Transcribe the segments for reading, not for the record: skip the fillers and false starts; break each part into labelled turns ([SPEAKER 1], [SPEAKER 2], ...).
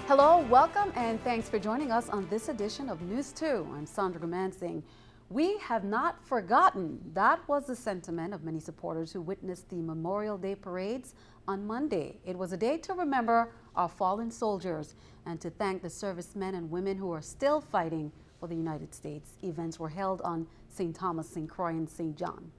[SPEAKER 1] Hello, welcome, and thanks for joining us on this edition of News 2. I'm Sandra Gomansing. We have not forgotten. That was the sentiment of many supporters who witnessed the Memorial Day parades on Monday. It was a day to remember our fallen soldiers and to thank the servicemen and women who are still fighting for the United States. Events were held on St. Thomas, St. Croix, and St. John.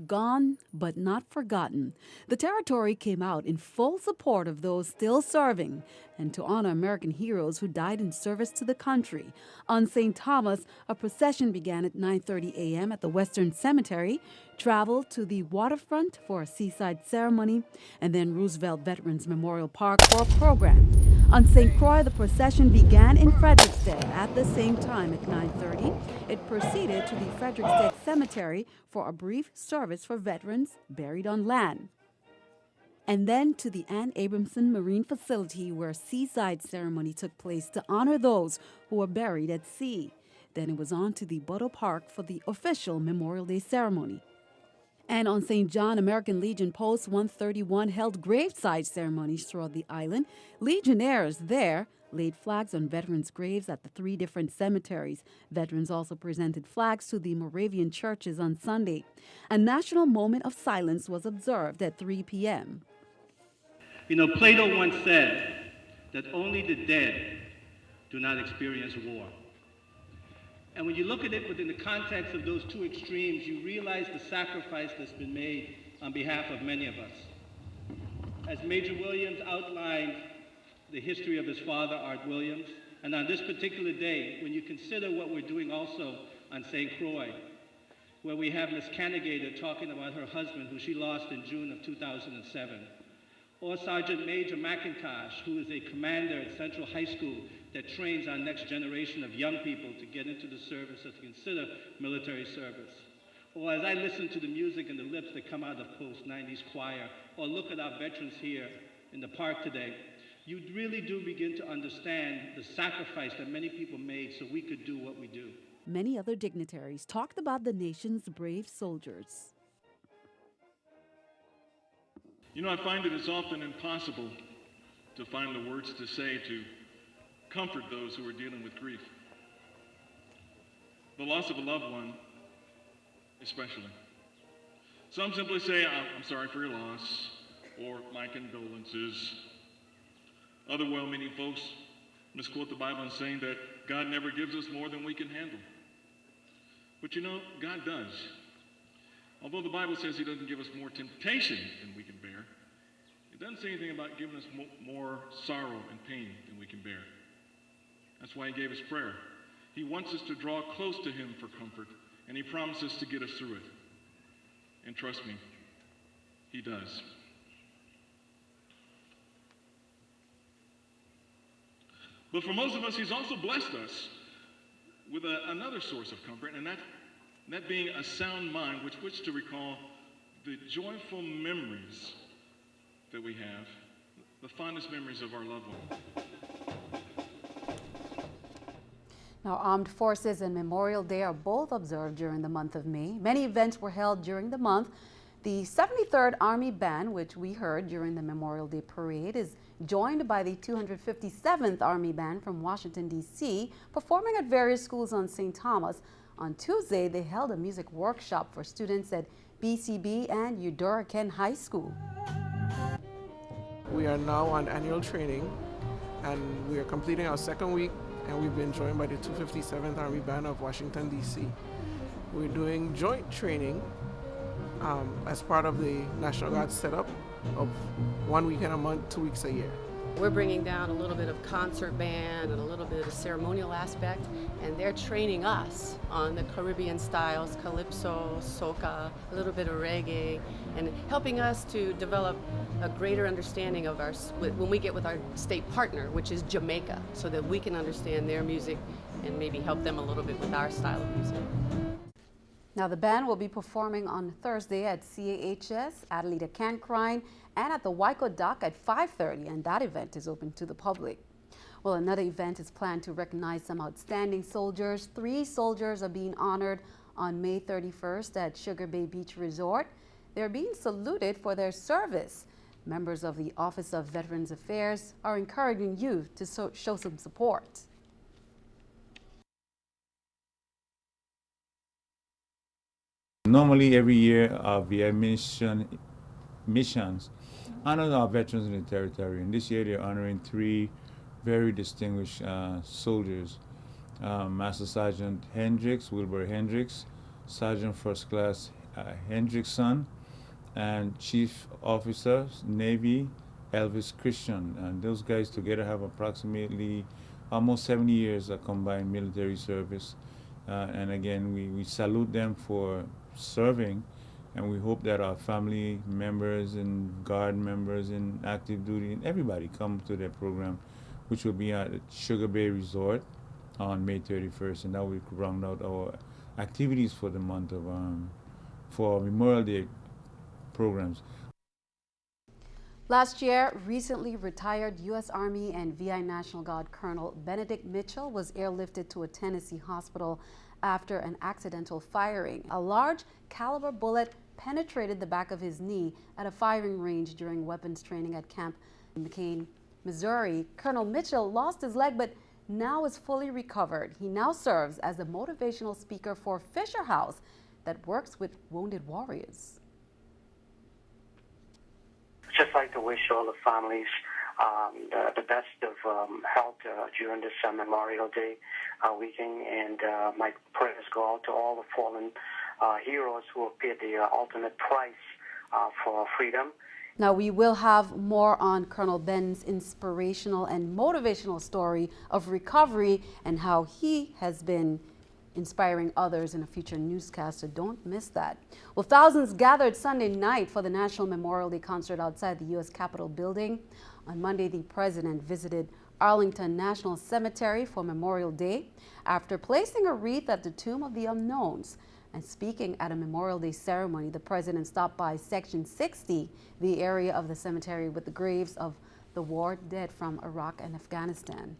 [SPEAKER 1] Gone but not forgotten. The territory came out in full support of those still serving and to honor American heroes who died in service to the country. On St. Thomas, a procession began at 9:30 a.m. at the Western Cemetery, traveled to the waterfront for a seaside ceremony, and then Roosevelt Veterans Memorial Park for a program. On St. Croix, the procession began in Frederiksted at the same time at 9:30. It proceeded to the Frederiksted Cemetery for a brief service for veterans buried on land. And then to the Ann Abramson Marine Facility, where a seaside ceremony took place to honor those who were buried at sea. Then it was on to the Butto Park for the official Memorial Day ceremony. And on St. John, American Legion Post 131 held graveside ceremonies throughout the island. Legionnaires there laid flags on veterans' graves at the 3 different cemeteries. Veterans also presented flags to the Moravian churches on Sunday. A national moment of silence was observed at 3 p.m.
[SPEAKER 2] You know, Plato once said that only the dead do not experience war. And when you look at it within the context of those 2 extremes, you realize the sacrifice that's been made on behalf of many of us. As Major Williams outlined the history of his father, Art Williams, and on this particular day, when you consider what we're doing also on St. Croix, where we have Miss Canagator talking about her husband, who she lost in June of 2007, or Sergeant Major McIntosh, who is a commander at Central High School that trains our next generation of young people to get into the service or to consider military service. Or as I listen to the music and the lips that come out of post-90s choir, or look at our veterans here in the park today, you really do begin to understand the sacrifice that many people made so we could do what we do.
[SPEAKER 1] Many other dignitaries talked about the nation's brave soldiers.
[SPEAKER 3] You know, I find that it's often impossible to find the words to say to comfort those who are dealing with grief. The loss of a loved one, especially. Some simply say, I'm sorry for your loss, or my condolences. Other well-meaning folks misquote the Bible in saying that God never gives us more than we can handle. But you know, God does. Although the Bible says he doesn't give us more temptation than we can bear, it doesn't say anything about giving us more sorrow and pain than we can bear. That's why he gave us prayer. He wants us to draw close to him for comfort, and he promises to get us through it. And trust me, he does. But for most of us, he's also blessed us with another source of comfort, and that being a sound mind with which to recall the joyful memories that we have, the fondest memories of our loved ones.
[SPEAKER 1] Now, Armed Forces and Memorial Day are both observed during the month of May. Many events were held during the month. The 73rd Army Band, which we heard during the Memorial Day Parade, is joined by the 257th Army Band from Washington, D.C., performing at various schools on St. Thomas. On Tuesday, they held a music workshop for students at BCB and Eudora-Ken High School.
[SPEAKER 4] We are now on annual training, and we are completing our 2nd week, and we've been joined by the 257th Army Band of Washington, D.C. We're doing joint training as part of the National Guard setup of 1 weekend a month, 2 weeks a year.
[SPEAKER 5] We're bringing down a little bit of concert band and a little bit of ceremonial aspect, and they're training us on the Caribbean styles, calypso, soca, a little bit of reggae, and helping us to develop a greater understanding of our, when we get with our state partner, which is Jamaica, so that we can understand their music and maybe help them a little bit with our style of music.
[SPEAKER 1] Now, the band will be performing on Thursday at CAHS, Adelita Cancrine, and at the Waiko Dock at 5:30, and that event is open to the public. Well, another event is planned to recognize some outstanding soldiers. 3 soldiers are being honored on May 31st at Sugar Bay Beach Resort. They're being saluted for their service. Members of the Office of Veterans Affairs are encouraging youth to show some support.
[SPEAKER 6] Normally, every year, VA missions honor our veterans in the territory. And this year, they're honoring 3 very distinguished soldiers. Master Sergeant Hendricks, Wilbur Hendricks, Sergeant First Class Hendrickson, and Chief Officer, Navy, Elvis Christian. And those guys together have approximately almost 70 years of combined military service. And again, we salute them for serving, and we hope that our family members and Guard members in active duty and everybody come to their program, which will be at Sugar Bay Resort on May 31st, and that will round out our activities for the month of for Memorial Day programs.
[SPEAKER 1] Last year, recently retired U.S. Army and VI National Guard Colonel Benedict Mitchell was airlifted to a Tennessee hospital after an accidental firing. A large caliber bullet penetrated the back of his knee at a firing range during weapons training at Camp McCain, Missouri. Colonel Mitchell lost his leg but now is fully recovered. He now serves as a motivational speaker for Fisher House that works with wounded warriors.
[SPEAKER 7] Just like to wish all the families the best of health during this Memorial Day weekend, and my prayers go out to all the fallen heroes who have paid the ultimate price for freedom.
[SPEAKER 1] Now, we will have more on Colonel Ben's inspirational and motivational story of recovery and how he has been inspiring others in a future newscast, so don't miss that. Well, thousands gathered Sunday night for the National Memorial Day concert outside the U.S. Capitol building. On Monday, the president visited Arlington National Cemetery for Memorial Day after placing a wreath at the Tomb of the Unknowns. And speaking at a Memorial Day ceremony, the president stopped by Section 60, the area of the cemetery with the graves of the war dead from Iraq and Afghanistan.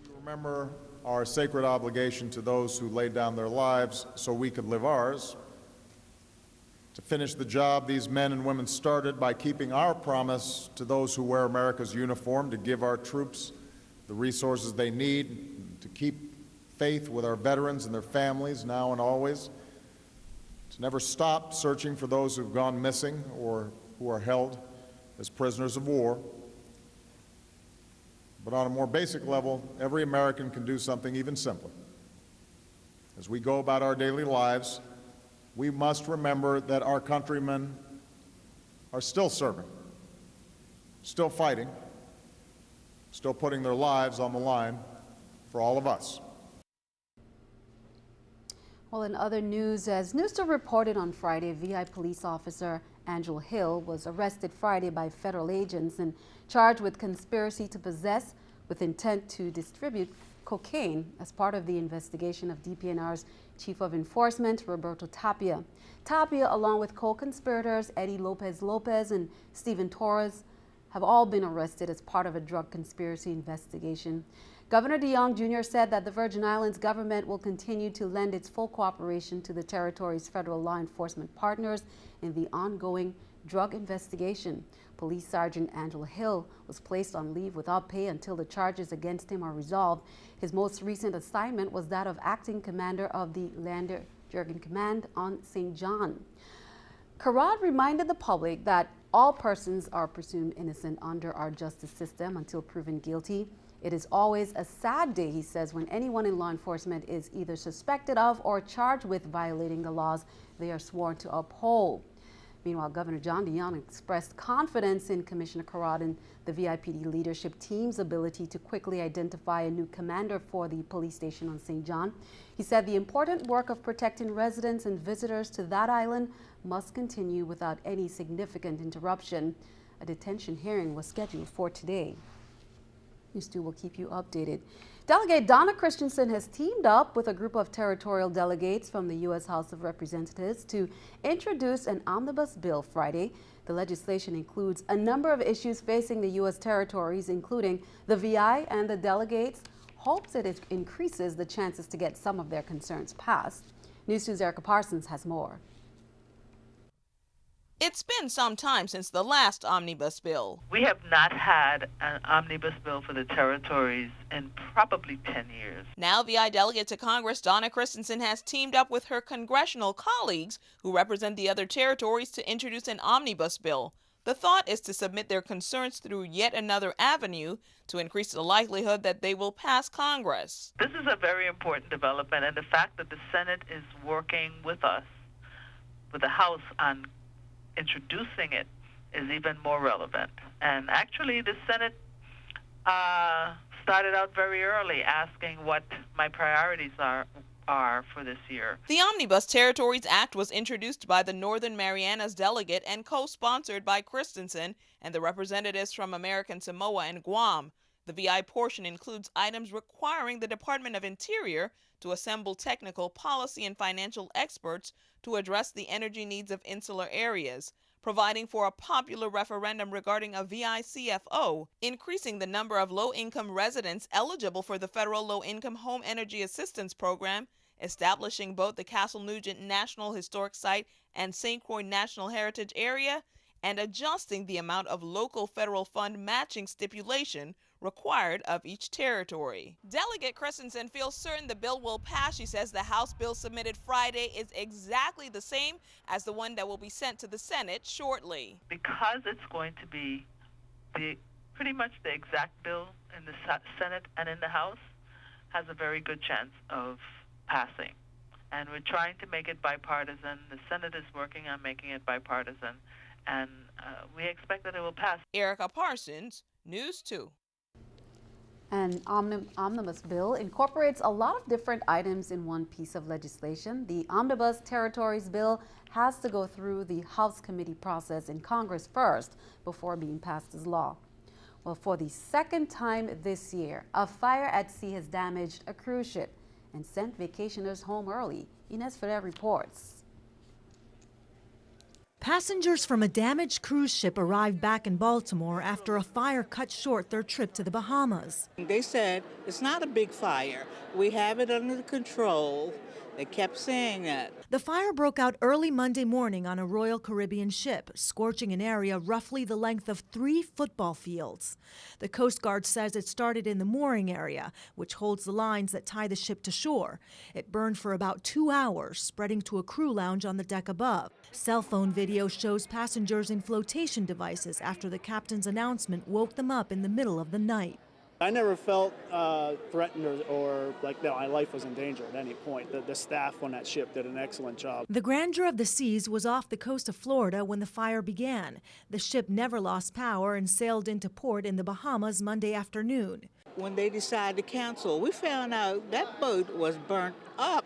[SPEAKER 8] We remember our sacred obligation to those who laid down their lives so we could live ours, to finish the job these men and women started by keeping our promise to those who wear America's uniform to give our troops the resources they need, to keep faith with our veterans and their families now and always, to never stop searching for those who've gone missing or who are held as prisoners of war. But on a more basic level, every American can do something even simpler. As we go about our daily lives, we must remember that our countrymen are still serving, still fighting, still putting their lives on the line for all of us.
[SPEAKER 1] Well, in other news, as News2 reported on Friday, VI police officer Angela Hill was arrested Friday by federal agents and charged with conspiracy to possess with intent to distribute cocaine as part of the investigation of DPNR's Chief of Enforcement, Roberto Tapia. Tapia, along with co-conspirators Eddie Lopez and Stephen Torres, have all been arrested as part of a drug conspiracy investigation. Governor DeYoung Jr. said that the Virgin Islands government will continue to lend its full cooperation to the territory's federal law enforcement partners in the ongoing drug investigation. Police Sergeant Angela Hill was placed on leave without pay until the charges against him are resolved. His most recent assignment was that of acting commander of the Lander Jurgen Command on St. John. Carrad reminded the public that all persons are presumed innocent under our justice system until proven guilty. It is always a sad day, he says, when anyone in law enforcement is either suspected of or charged with violating the laws they are sworn to uphold. Meanwhile, Governor John DeYoung expressed confidence in Commissioner Carrad and the VIPD leadership team's ability to quickly identify a new commander for the police station on St. John. He said the important work of protecting residents and visitors to that island must continue without any significant interruption. A detention hearing was scheduled for today. News2 will keep you updated. Delegate Donna Christensen has teamed up with a group of territorial delegates from the U.S. House of Representatives to introduce an omnibus bill Friday. The legislation includes a number of issues facing the U.S. territories, including the VI and the delegates. Hopes that it increases the chances to get some of their concerns passed. News 2's Erica Parsons has more.
[SPEAKER 9] It's been some time since the last omnibus bill.
[SPEAKER 10] We have not had an omnibus bill for the territories in probably 10 years.
[SPEAKER 9] Now VI Delegate to Congress Donna Christensen has teamed up with her congressional colleagues who represent the other territories to introduce an omnibus bill. The thought is to submit their concerns through yet another avenue to increase the likelihood that they will pass Congress.
[SPEAKER 10] This is a very important development, and the fact that the Senate is working with us, with the House, on introducing it is even more relevant. And actually, the Senate started out very early asking what my priorities are for this year.
[SPEAKER 9] The Omnibus Territories Act was introduced by the Northern Marianas Delegate and co-sponsored by Christensen and the representatives from American Samoa and Guam. The VI portion includes items requiring the Department of Interior to assemble technical, policy, and financial experts to address the energy needs of insular areas, providing for a popular referendum regarding a VI CFO, increasing the number of low-income residents eligible for the federal Low-Income Home Energy Assistance Program, establishing both the Castle Nugent National Historic Site and St. Croix National Heritage Area, and adjusting the amount of local federal fund matching stipulation required of each territory. Delegate Christensen feels certain the bill will pass. She says the House bill submitted Friday is exactly the same as the one that will be sent to the Senate shortly.
[SPEAKER 10] Because it's going to be pretty much the exact bill in the Senate and in the House, has a very good chance of passing. And we're trying to make it bipartisan. The Senate is working on making it bipartisan, and we expect that it will pass.
[SPEAKER 9] Erica Parsons, News 2.
[SPEAKER 1] An omnibus bill incorporates a lot of different items in one piece of legislation. The Omnibus Territories bill has to go through the House committee process in Congress first before being passed as law. Well, for the second time this year, a fire at sea has damaged a cruise ship and sent vacationers home early. Ines Ferrer reports.
[SPEAKER 11] Passengers from a damaged cruise ship arrived back in Baltimore after a fire cut short their trip to the Bahamas.
[SPEAKER 12] They said, it's not a big fire. We have it under control. They kept saying that.
[SPEAKER 11] The fire broke out early Monday morning on a Royal Caribbean ship, scorching an area roughly the length of 3 football fields. The Coast Guard says it started in the mooring area, which holds the lines that tie the ship to shore. It burned for about 2 hours, spreading to a crew lounge on the deck above. Cell phone video shows passengers in flotation devices after the captain's announcement woke them up in the middle of the night.
[SPEAKER 13] I never felt threatened or like my life was in danger at any point. The staff on that ship did an excellent job.
[SPEAKER 11] The Grandeur of the Seas was off the coast of Florida when the fire began. The ship never lost power and sailed into port in the Bahamas Monday afternoon.
[SPEAKER 12] When they decided to cancel, we found out that boat was burnt up,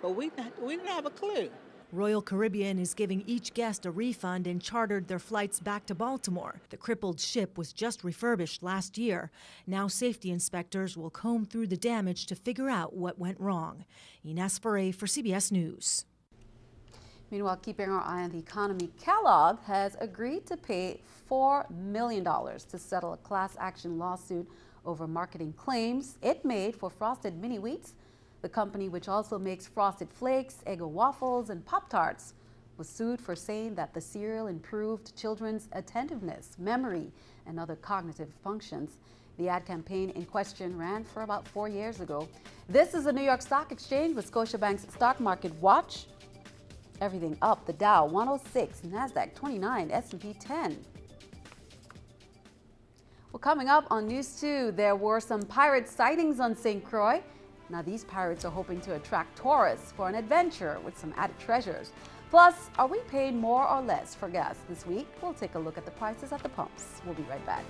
[SPEAKER 12] but we didn't have a clue.
[SPEAKER 11] Royal Caribbean is giving each guest a refund and chartered their flights back to Baltimore. The crippled ship was just refurbished last year. Now safety inspectors will comb through the damage to figure out what went wrong. Ines Ferrer for CBS News.
[SPEAKER 1] Meanwhile, keeping our eye on the economy, Kellogg has agreed to pay $4 million to settle a class action lawsuit over marketing claims it made for Frosted Mini Wheats. The company, which also makes Frosted Flakes, Eggo waffles, and Pop-Tarts, was sued for saying that the cereal improved children's attentiveness, memory, and other cognitive functions. The ad campaign in question ran for about 4 years ago. This is the New York Stock Exchange with Scotiabank's Stock Market Watch. Everything up: the Dow 106, NASDAQ 29, S&P 10. Well, coming up on News 2, there were some pirate sightings on St. Croix. Now, these pirates are hoping to attract tourists for an adventure with some added treasures. Plus, are we paying more or less for gas this week? We'll take a look at the prices at the pumps. We'll be right back.